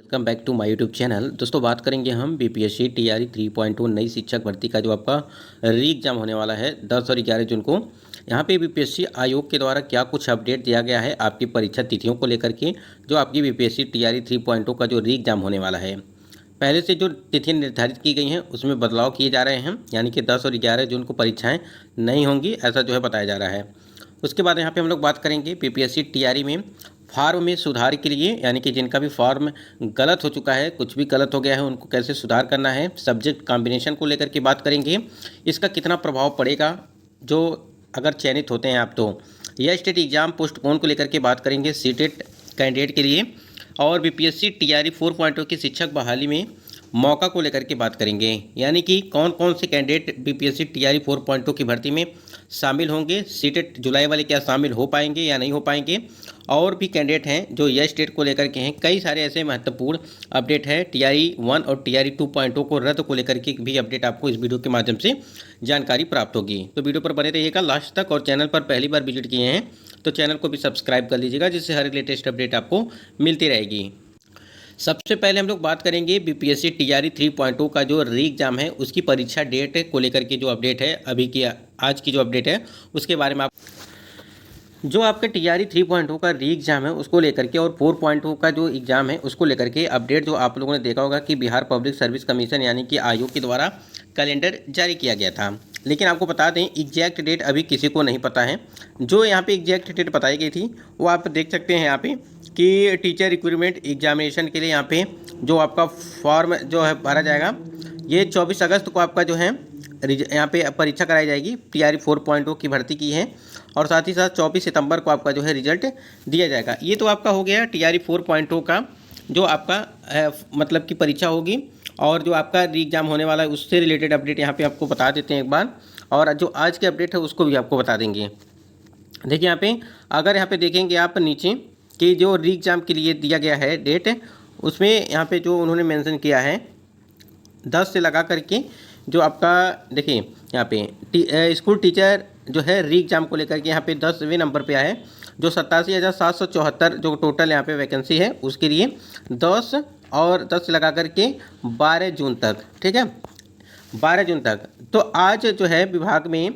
Welcome back to my YouTube channel. दोस्तों बात करेंगे हम बीपीएससी टीआरई 3.2 नई शिक्षक भर्ती का जो आपका री एग्जाम होने वाला है 10 और 11 जून को। यहाँ पे बीपीएससी आयोग के द्वारा क्या कुछ अपडेट दिया गया है आपकी परीक्षा तिथियों को लेकर के, जो आपकी बीपीएससी टीआरई 3.2 का जो री एग्जाम होने वाला है, पहले से जो तिथि निर्धारित की गई हैं उसमें बदलाव किए जा रहे हैं, यानी कि 10 और 11 जून को परीक्षाएँ नहीं होंगी, ऐसा जो है बताया जा रहा है। उसके बाद यहाँ पे हम लोग बात करेंगे बीपीएससी टीआरई में फॉर्म में सुधार के लिए, यानी कि जिनका भी फॉर्म गलत हो चुका है, कुछ भी गलत हो गया है, उनको कैसे सुधार करना है। सब्जेक्ट कॉम्बिनेशन को लेकर के बात करेंगे, इसका कितना प्रभाव पड़ेगा जो अगर चयनित होते हैं आप तो। यह स्टेट एग्जाम पोस्टपोन को लेकर के बात करेंगे सीटेट कैंडिडेट के लिए। और बीपीएससी टीआरई 4.0 की शिक्षक बहाली में मौका को लेकर के बात करेंगे, यानी कि कौन कौन से कैंडिडेट बीपीएससी टीआरई 4.0 की भर्ती में शामिल होंगे, सीटेट जुलाई वाले क्या शामिल हो पाएंगे या नहीं हो पाएंगे। और भी कैंडिडेट हैं जो यह स्टेट को लेकर के हैं। कई सारे ऐसे महत्वपूर्ण अपडेट है। टीआरई 1 और टीआरई 2.0 को रद्द को लेकर के भी अपडेट आपको इस वीडियो के माध्यम से जानकारी प्राप्त होगी, तो वीडियो पर बने रहिएगा लास्ट तक। और चैनल पर पहली बार विजिट किए हैं तो चैनल को भी सब्सक्राइब कर लीजिएगा, जिससे हर लेटेस्ट अपडेट आपको मिलती रहेगी। सबसे पहले हम लोग बात करेंगे बीपीएससी टीआरई 3.0 का जो री एग्जाम है उसकी परीक्षा डेट को लेकर के जो अपडेट है, अभी की आज की जो अपडेट है उसके बारे में आप जो आपके टीआरई 3.0 का री एग्जाम है उसको लेकर के और 4.0 का जो एग्ज़ाम है उसको लेकर के अपडेट जो आप लोगों ने देखा होगा कि बिहार पब्लिक सर्विस कमीशन यानी कि आयोग के द्वारा कैलेंडर जारी किया गया था। लेकिन आपको बता दें एग्जैक्ट डेट अभी किसी को नहीं पता है। जो यहाँ पे एग्जैक्ट डेट बताई गई थी वो आप देख सकते हैं यहाँ पे कि टीचर रिक्रूटमेंट एग्जामिनेशन के लिए यहाँ पे जो आपका फॉर्म जो है भरा जाएगा, ये 24 अगस्त को आपका जो है यहाँ पे परीक्षा कराई जाएगी। टीआरई 4.0 की भर्ती की है और साथ ही साथ 24 सितंबर को आपका जो है रिजल्ट दिया जाएगा। ये तो आपका हो गया टीआरई 4.0 का जो आपका मतलब की परीक्षा होगी। और जो आपका री एग्जाम होने वाला है उससे रिलेटेड अपडेट यहाँ पे आपको बता देते हैं एक बार, और जो आज के अपडेट है उसको भी आपको बता देंगे। देखिए यहाँ पे अगर यहाँ पे देखेंगे आप नीचे कि जो री एग्जाम के लिए दिया गया है डेट, उसमें यहाँ पे जो उन्होंने मेंशन किया है 10 से लगा करके जो आपका देखिए यहाँ पे स्कूल टीचर जो है री एग्जाम को लेकर के यहाँ पे 10वें नंबर पे आया है। जो 87,774 जो टोटल यहाँ पे वैकेंसी है उसके लिए 10 और 10 लगा करके 12 जून तक, ठीक है 12 जून तक। तो आज जो है विभाग में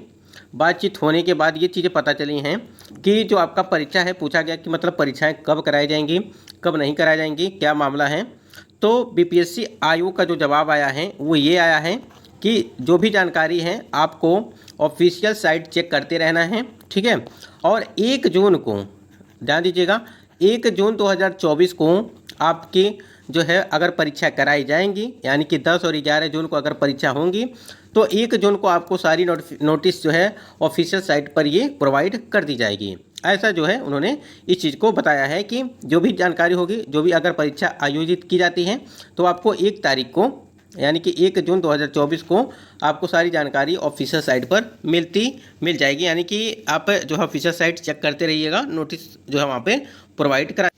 बातचीत होने के बाद ये चीज़ें पता चली हैं कि जो आपका परीक्षा है, पूछा गया कि मतलब परीक्षाएं कब कराई जाएंगी, कब नहीं कराई जाएंगी, क्या मामला है। तो बीपीएससी आयोग का जो जवाब आया है वो ये आया है कि जो भी जानकारी है आपको ऑफिशियल साइट चेक करते रहना है, ठीक है। और 1 जून को ध्यान दीजिएगा, 1 जून 2024 को आपकी जो है अगर परीक्षा कराई जाएंगी, यानी कि 10 और 11 जून को अगर परीक्षा होंगी तो 1 जून को आपको सारी नोटिस जो है ऑफिशियल साइट पर ये प्रोवाइड कर दी जाएगी। ऐसा जो है उन्होंने इस चीज़ को बताया है कि जो भी जानकारी होगी, जो भी अगर परीक्षा आयोजित की जाती है तो आपको 1 तारीख को यानी कि 1 जून 2024 को आपको सारी जानकारी ऑफिशियल साइट पर मिल जाएगी। यानी कि आप जो है ऑफिशियल साइट चेक करते रहिएगा, नोटिस जो है वहाँ पे प्रोवाइड करा।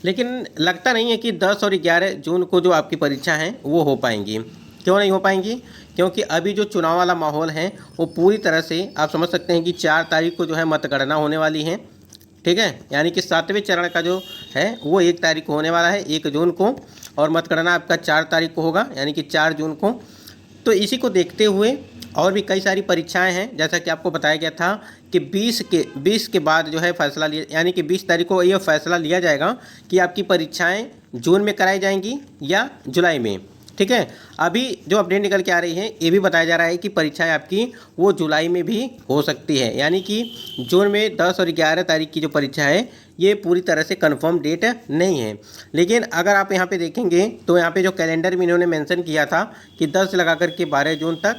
लेकिन लगता नहीं है कि 10 और 11 जून को जो आपकी परीक्षा है वो हो पाएंगी। क्यों नहीं हो पाएंगी? क्योंकि अभी जो चुनाव वाला माहौल है वो पूरी तरह से आप समझ सकते हैं कि 4 तारीख को जो है मतगणना होने वाली है, ठीक है। यानी कि 7वें चरण का जो है वो 1 तारीख को होने वाला है, 1 जून को, और मतगणना आपका 4 तारीख को होगा, यानी कि 4 जून को। तो इसी को देखते हुए और भी कई सारी परीक्षाएं हैं, जैसा कि आपको बताया गया था कि 20 के बाद जो है फैसला लिया, यानी कि 20 तारीख को ये फैसला लिया जाएगा कि आपकी परीक्षाएं जून में कराई जाएंगी या जुलाई में, ठीक है। अभी जो अपडेट निकल के आ रही है ये भी बताया जा रहा है कि परीक्षाएं आपकी वो जुलाई में भी हो सकती है, यानी कि जून में 10 और 11 तारीख की जो परीक्षा है ये पूरी तरह से कंफर्म डेट नहीं है। लेकिन अगर आप यहाँ पे देखेंगे तो यहाँ पे जो कैलेंडर में इन्होंने मेंशन किया था कि 10 लगा करके 12 जून तक,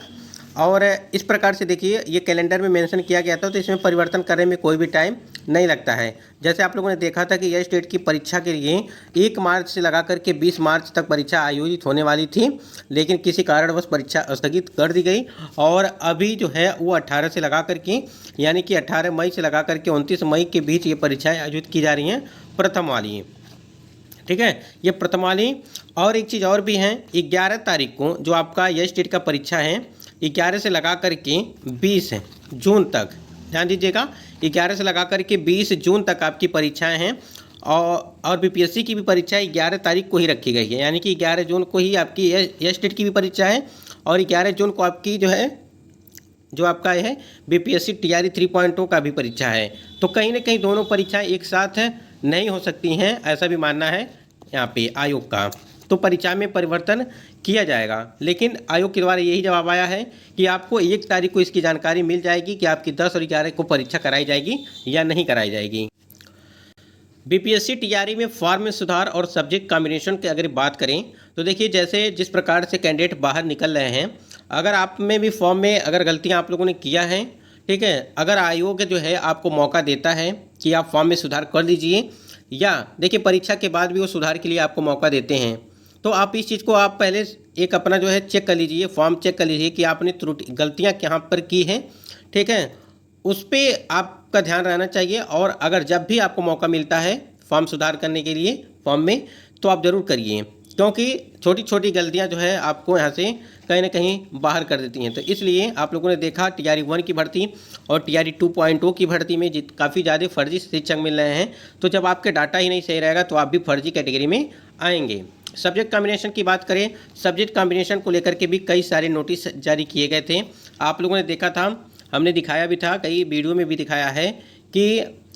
और इस प्रकार से देखिए ये कैलेंडर में मेंशन किया गया था, तो इसमें परिवर्तन करने में कोई भी टाइम नहीं लगता है। जैसे आप लोगों ने देखा था कि यह स्टेट की परीक्षा के लिए 1 मार्च से लगा करके 20 मार्च तक परीक्षा आयोजित होने वाली थी, लेकिन किसी कारणवश परीक्षा स्थगित कर दी गई। और अभी जो है वो 18 से लगा करके, यानी कि 18 मई से लगा करके 29 मई के बीच ये परीक्षाएँ आयोजित की जा रही हैं, प्रथम वाली, ठीक है, ये प्रथम वाली। और एक चीज़ और भी है, 11 तारीख को जो आपका यह स्टेट का परीक्षा है 11 से लगा करके 20 जून तक, ध्यान दीजिएगा 11 से लगा करके 20 जून तक आपकी परीक्षाएं हैं। और बीपीएससी की भी परीक्षा 11 तारीख को ही रखी गई है, यानी कि 11 जून को ही आपकी ये स्टेट की भी परीक्षा है और 11 जून को आपकी जो आपका है बीपीएससी टीआरई 3.0 का भी परीक्षा है। तो कहीं ना कहीं दोनों परीक्षाएं एक साथ नहीं हो सकती हैं, ऐसा भी मानना है यहाँ पे आयोग का। तो परीक्षा में परिवर्तन किया जाएगा, लेकिन आयोग के द्वारा यही जवाब आया है कि आपको 1 तारीख को इसकी जानकारी मिल जाएगी कि आपकी 10 और 11 को परीक्षा कराई जाएगी या नहीं कराई जाएगी। बीपीएससी टीआरई में फॉर्म में सुधार और सब्जेक्ट कॉम्बिनेशन की अगर बात करें तो देखिए, जैसे जिस प्रकार से कैंडिडेट बाहर निकल रहे हैं, अगर आप में भी फॉर्म में अगर गलतियां आप लोगों ने किया है, ठीक है, अगर आयोग जो है आपको मौका देता है कि आप फॉर्म में सुधार कर लीजिए, या देखिए परीक्षा के बाद भी वो सुधार के लिए आपको मौका देते हैं, तो आप इस चीज़ को आप पहले एक अपना जो है चेक कर लीजिए, फॉर्म चेक कर लीजिए कि आपने त्रुटि गलतियाँ कहाँ पर की हैं, ठीक है, उस पर आपका ध्यान रहना चाहिए। और अगर जब भी आपको मौका मिलता है फॉर्म सुधार करने के लिए फॉर्म में, तो आप ज़रूर करिए, क्योंकि छोटी छोटी गलतियां जो है आपको यहाँ से कहीं ना कहीं बाहर कर देती हैं। तो इसलिए आप लोगों ने देखा टीआरई 1 की भर्ती और टीआरई 2.0 की भर्ती में काफ़ी ज़्यादा फर्जी शिक्षक मिल रहे हैं। तो जब आपके डाटा ही नहीं सही रहेगा तो आप भी फर्जी कैटेगरी में आएंगे। सब्जेक्ट कॉम्बिनेशन की बात करें, सब्जेक्ट कॉम्बिनेशन को लेकर के भी कई सारे नोटिस जारी किए गए थे, आप लोगों ने देखा था, हमने दिखाया भी था, कई वीडियो में भी दिखाया है कि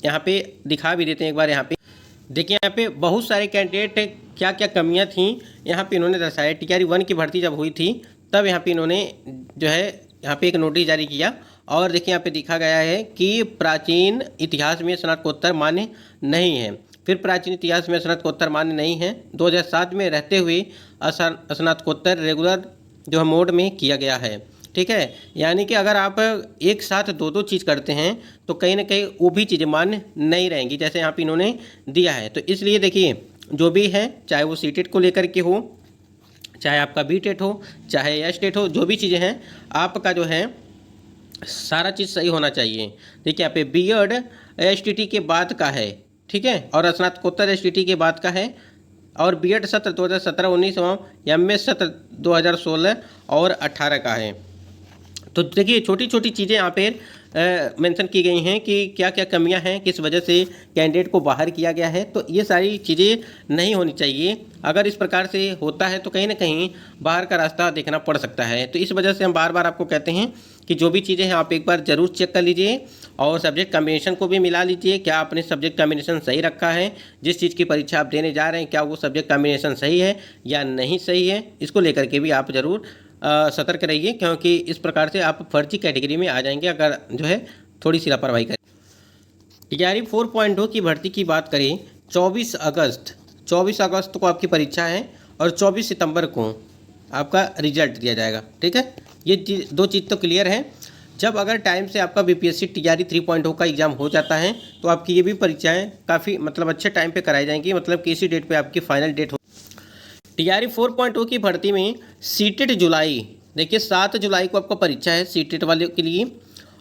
यहाँ पे दिखा भी देते हैं एक बार। यहाँ पे देखिए, यहाँ पे बहुत सारे कैंडिडेट क्या क्या कमियां थीं यहाँ पे इन्होंने दर्शाया। टीआरई 1 की भर्ती जब हुई थी तब यहाँ पे इन्होंने जो है यहाँ पे एक नोटिस जारी किया, और देखिए यहाँ पे दिखा गया है कि प्राचीन इतिहास में स्नातकोत्तर मान्य नहीं है। फिर प्राचीन इतिहास में स्नातकोत्तर मान्य नहीं है, 2007 में रहते हुए स्नातकोत्तर रेगुलर जो है मोड में किया गया है, ठीक है। यानी कि अगर आप एक साथ दो चीज़ करते हैं तो कहीं ना कहीं वो भी चीज़ें मान्य नहीं रहेंगी, जैसे यहाँ पे इन्होंने दिया है। तो इसलिए देखिए, जो भी है, चाहे वो सीटेट को लेकर के हो, चाहे आपका बीटेट हो, चाहे एस्टेट हो, जो भी चीज़ें हैं आपका जो है सारा चीज़ सही होना चाहिए। देखिए यहाँ पे बीएड एसटीटी के बाद का है, ठीक है, और स्नातकोत्तर एसटीटी के बाद का है, और बीएड सत्र 2017-19 एवं एमएस सत्र 2016 और 18 का है। तो देखिए, छोटी छोटी चीज़ें यहाँ पे मेंशन की गई हैं कि क्या क्या कमियां हैं, किस वजह से कैंडिडेट को बाहर किया गया है। तो ये सारी चीज़ें नहीं होनी चाहिए। अगर इस प्रकार से होता है तो कहीं ना कहीं बाहर का रास्ता देखना पड़ सकता है। तो इस वजह से हम बार बार आपको कहते हैं कि जो भी चीज़ें हैं आप एक बार ज़रूर चेक कर लीजिए, और सब्जेक्ट कॉम्बिनेशन को भी मिला लीजिए। क्या आपने सब्जेक्ट कॉम्बिनेशन सही रखा है, जिस चीज़ की परीक्षा आप देने जा रहे हैं, क्या वो सब्जेक्ट कॉम्बिनेशन सही है या नहीं सही है, इसको लेकर के भी आप ज़रूर सतर्क रहिए, क्योंकि इस प्रकार से आप फर्जी कैटेगरी में आ जाएंगे अगर जो है थोड़ी सी लापरवाही करें। टीआरई 4.0 की भर्ती की बात करें, 24 अगस्त को आपकी परीक्षा है और 24 सितंबर को आपका रिजल्ट दिया जाएगा, ठीक है। ये दो चीज़ तो क्लियर है। जब अगर टाइम से आपका बीपीएससी टीआरई 3.0 का एग्ज़ाम हो जाता है तो आपकी ये भी परीक्षाएँ काफ़ी मतलब अच्छे टाइम पर कराई जाएंगी, मतलब कि इसी डेट पर आपकी फाइनल डेट हो। टीआरई 4.0 की भर्ती में सीटेट जुलाई, देखिए 7 जुलाई को आपका परीक्षा है सीटेट वाले के लिए।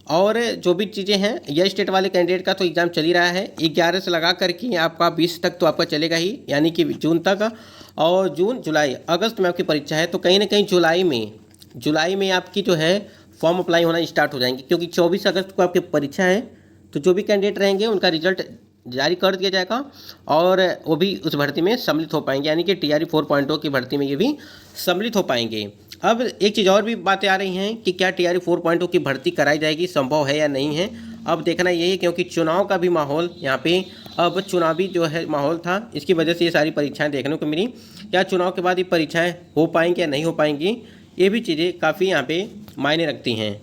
और जो भी चीज़ें हैं, यह स्टेट वाले कैंडिडेट का तो एग्ज़ाम चल ही रहा है, 11 से लगा करके आपका 20 तक तो आपका चलेगा ही, यानी कि जून तक। और जून, जुलाई, अगस्त में आपकी परीक्षा है। तो कहीं ना कहीं जुलाई में आपकी जो है फॉर्म अप्लाई होना स्टार्ट हो जाएंगे, क्योंकि 24 अगस्त को आपकी परीक्षा है। तो जो भी कैंडिडेट रहेंगे उनका रिजल्ट जारी कर दिया जाएगा और वो भी उस भर्ती में सम्मिलित हो पाएंगे, यानी कि टीआरई 4.0 की भर्ती में ये भी सम्मिलित हो पाएंगे। अब एक चीज़ और भी बातें आ रही हैं कि क्या टीआरई 4.0 की भर्ती कराई जाएगी, संभव है या नहीं है। अब देखना यही है, क्योंकि चुनाव का भी माहौल यहाँ पे, अब चुनावी जो है माहौल था, इसकी वजह से ये सारी परीक्षाएँ देखने को मिली। क्या चुनाव के बाद ये परीक्षाएँ हो पाएंगी या नहीं हो पाएंगी, ये भी चीज़ें काफ़ी यहाँ पे मायने रखती हैं।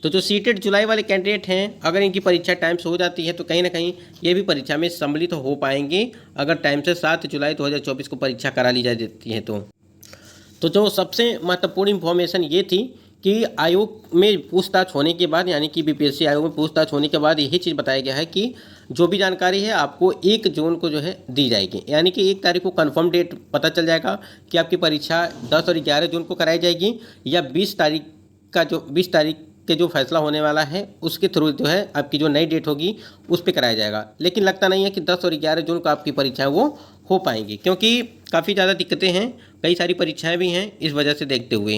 तो जो सीटेट जुलाई वाले कैंडिडेट हैं, अगर इनकी परीक्षा टाइम से हो जाती है तो कहीं ना कहीं ये भी परीक्षा में सम्मिलित हो पाएंगे, अगर टाइम से 7 जुलाई 2024 को परीक्षा करा ली जाती है। तो जो सबसे महत्वपूर्ण इन्फॉर्मेशन ये थी कि आयोग में पूछताछ होने के बाद, यानी कि बीपीएससी आयोग में पूछताछ होने के बाद यही चीज़ बताया गया है कि जो भी जानकारी है आपको 1 जून को जो है दी जाएगी, यानी कि 1 तारीख को कंफर्म डेट पता चल जाएगा कि आपकी परीक्षा 10 और 11 जून को कराई जाएगी, या 20 तारीख के जो फैसला होने वाला है उसके थ्रू जो है आपकी जो नई डेट होगी उस पर कराया जाएगा। लेकिन लगता नहीं है कि 10 और 11 जून को आपकी परीक्षाएं वो हो पाएंगी, क्योंकि काफ़ी ज़्यादा दिक्कतें हैं, कई सारी परीक्षाएं भी हैं, इस वजह से देखते हुए।